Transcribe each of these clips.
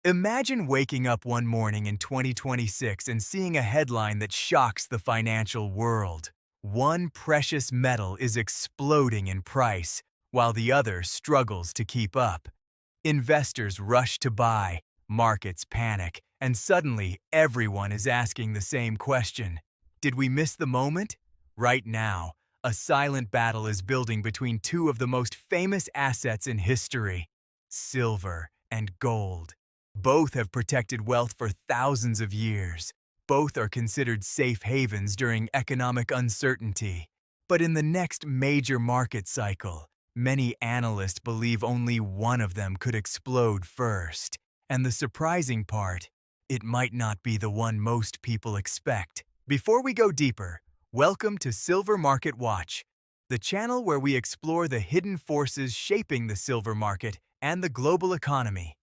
Imagine waking up one morning in 2026 and seeing a headline that shocks the financial world. One precious metal is exploding in price, while the other struggles to keep up. Investors rush to buy, markets panic, and suddenly everyone is asking the same question. Did we miss the moment? Right now, a silent battle is building between two of the most famous assets in history: silver and gold. Both have protected wealth for thousands of years. Both are considered safe havens during economic uncertainty. But in the next major market cycle, many analysts believe only one of them could explode first. And the surprising part, it might not be the one most people expect. Before we go deeper, welcome to Silver Market Watch, the channel where we explore the hidden forces shaping the silver market and the global economy.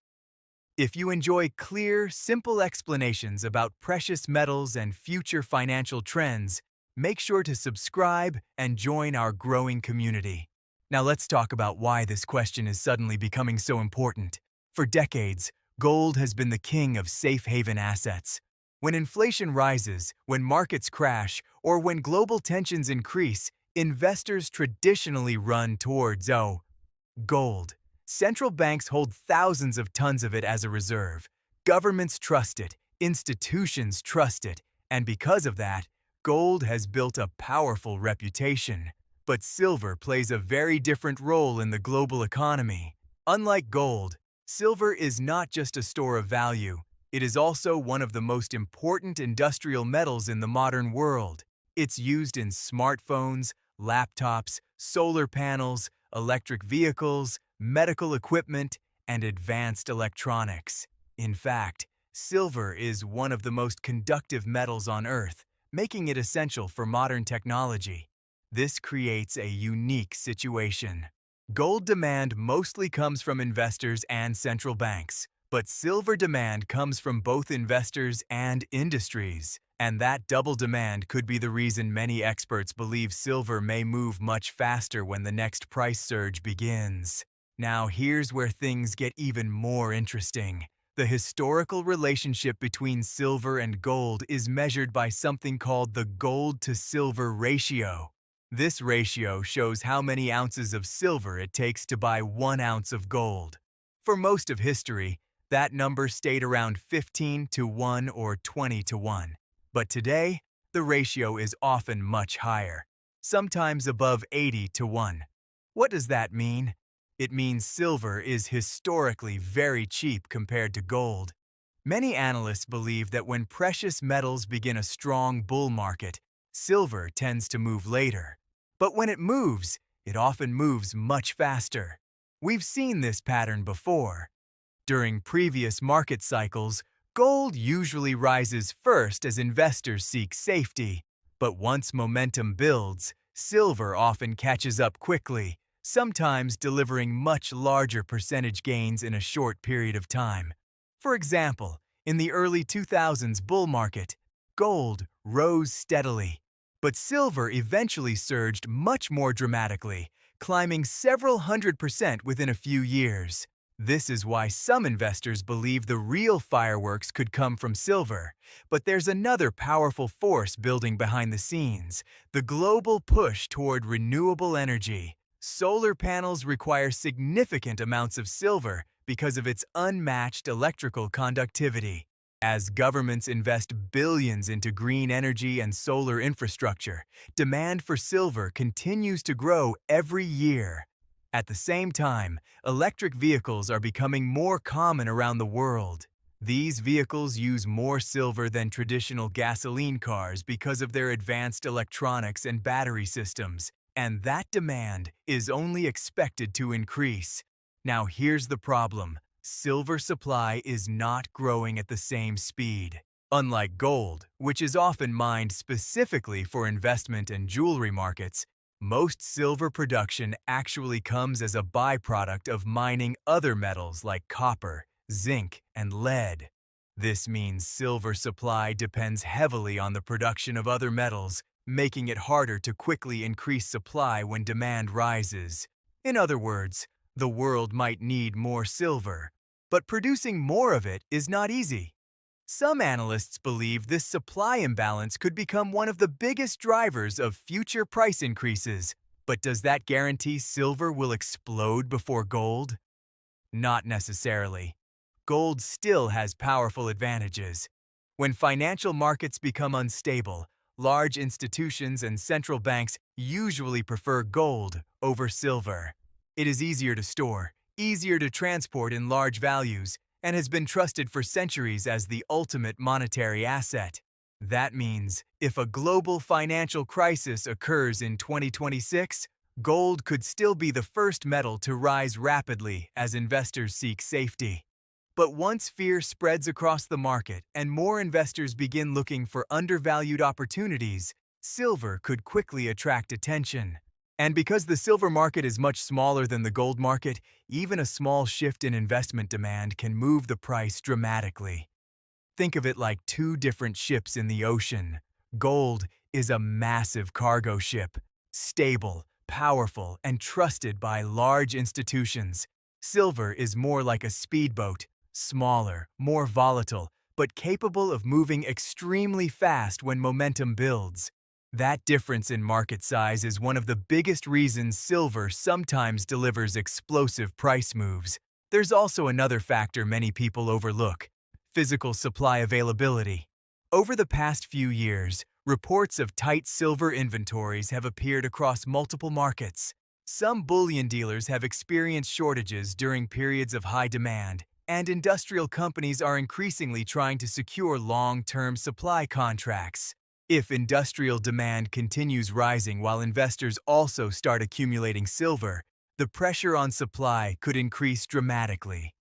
If you enjoy clear, simple explanations about precious metals and future financial trends, make sure to subscribe and join our growing community. Now let's talk about why this question is suddenly becoming so important. For decades, gold has been the king of safe haven assets. When inflation rises, when markets crash, or when global tensions increase, investors traditionally run towards gold. Central banks hold thousands of tons of it as a reserve. Governments trust it, institutions trust it, and because of that, gold has built a powerful reputation. But silver plays a very different role in the global economy. Unlike gold, silver is not just a store of value. It is also one of the most important industrial metals in the modern world. It's used in smartphones, laptops, solar panels, electric vehicles, medical equipment, and advanced electronics. In fact, silver is one of the most conductive metals on Earth, making it essential for modern technology. This creates a unique situation. Gold demand mostly comes from investors and central banks, but silver demand comes from both investors and industries. And that double demand could be the reason many experts believe silver may move much faster when the next price surge begins. Now here's where things get even more interesting. The historical relationship between silver and gold is measured by something called the gold-to-silver ratio. This ratio shows how many ounces of silver it takes to buy 1 ounce of gold. For most of history, that number stayed around 15 to 1 or 20 to 1. But today, the ratio is often much higher, sometimes above 80 to 1. What does that mean? It means silver is historically very cheap compared to gold. Many analysts believe that when precious metals begin a strong bull market, silver tends to move later. But when it often moves much faster. We've seen this pattern before. During previous market cycles, gold usually rises first as investors seek safety. But once momentum builds, silver often catches up quickly, sometimes delivering much larger percentage gains in a short period of time. For example, in the early 2000s bull market, gold rose steadily, but silver eventually surged much more dramatically, climbing several 100% within a few years. This is why some investors believe the real fireworks could come from silver. But there's another powerful force building behind the scenes: the global push toward renewable energy. Solar panels require significant amounts of silver because of its unmatched electrical conductivity. As governments invest billions into green energy and solar infrastructure, demand for silver continues to grow every year. At the same time, electric vehicles are becoming more common around the world. These vehicles use more silver than traditional gasoline cars because of their advanced electronics and battery systems. And that demand is only expected to increase. Now here's the problem: silver supply is not growing at the same speed. Unlike gold, which is often mined specifically for investment and jewelry markets, most silver production actually comes as a byproduct of mining other metals like copper, zinc, and lead. This means silver supply depends heavily on the production of other metals, making it harder to quickly increase supply when demand rises. In other words, the world might need more silver, but producing more of it is not easy. Some analysts believe this supply imbalance could become one of the biggest drivers of future price increases. But does that guarantee silver will explode before gold? Not necessarily. Gold still has powerful advantages. When financial markets become unstable, large institutions and central banks usually prefer gold over silver. It is easier to store, easier to transport in large values, and has been trusted for centuries as the ultimate monetary asset. That means if a global financial crisis occurs in 2026, gold could still be the first metal to rise rapidly as investors seek safety. But once fear spreads across the market and more investors begin looking for undervalued opportunities, silver could quickly attract attention. And because the silver market is much smaller than the gold market, even a small shift in investment demand can move the price dramatically. Think of it like two different ships in the ocean. Gold is a massive cargo ship, stable, powerful, and trusted by large institutions. Silver is more like a speedboat, smaller, more volatile, but capable of moving extremely fast when momentum builds. That difference in market size is one of the biggest reasons silver sometimes delivers explosive price moves. There's also another factor many people overlook: physical supply availability. Over the past few years, reports of tight silver inventories have appeared across multiple markets. Some bullion dealers have experienced shortages during periods of high demand, and industrial companies are increasingly trying to secure long-term supply contracts. If industrial demand continues rising while investors also start accumulating silver, the pressure on supply could increase dramatically.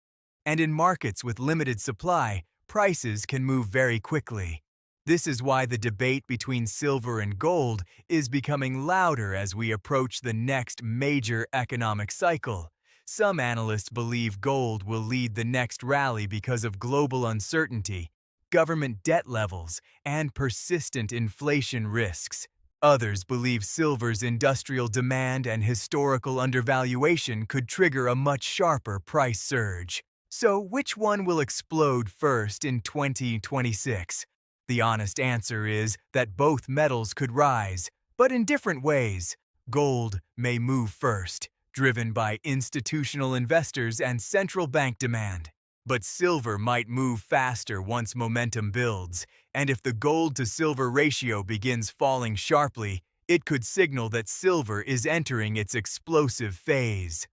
And in markets with limited supply, prices can move very quickly. This is why the debate between silver and gold is becoming louder as we approach the next major economic cycle. Some analysts believe gold will lead the next rally because of global uncertainty, government debt levels, and persistent inflation risks. Others believe silver's industrial demand and historical undervaluation could trigger a much sharper price surge. So, which one will explode first in 2026? The honest answer is that both metals could rise, but in different ways. Gold may move first, driven by institutional investors and central bank demand. But silver might move faster once momentum builds, and if the gold-to-silver ratio begins falling sharply, it could signal that silver is entering its explosive phase.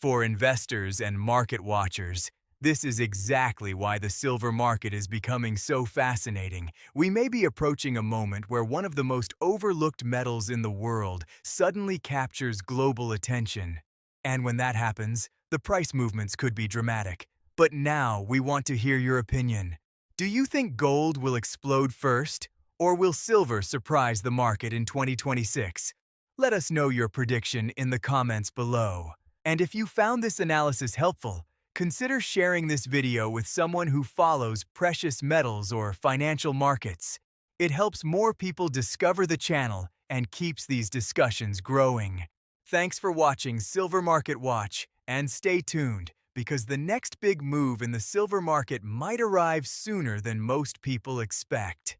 For investors and market watchers, this is exactly why the silver market is becoming so fascinating. We may be approaching a moment where one of the most overlooked metals in the world suddenly captures global attention. And when that happens, the price movements could be dramatic. But now we want to hear your opinion. Do you think gold will explode first, or will silver surprise the market in 2026? Let us know your prediction in the comments below. And if you found this analysis helpful, consider sharing this video with someone who follows precious metals or financial markets. It helps more people discover the channel and keeps these discussions growing. Thanks for watching Silver Market Watch, and stay tuned, because the next big move in the silver market might arrive sooner than most people expect.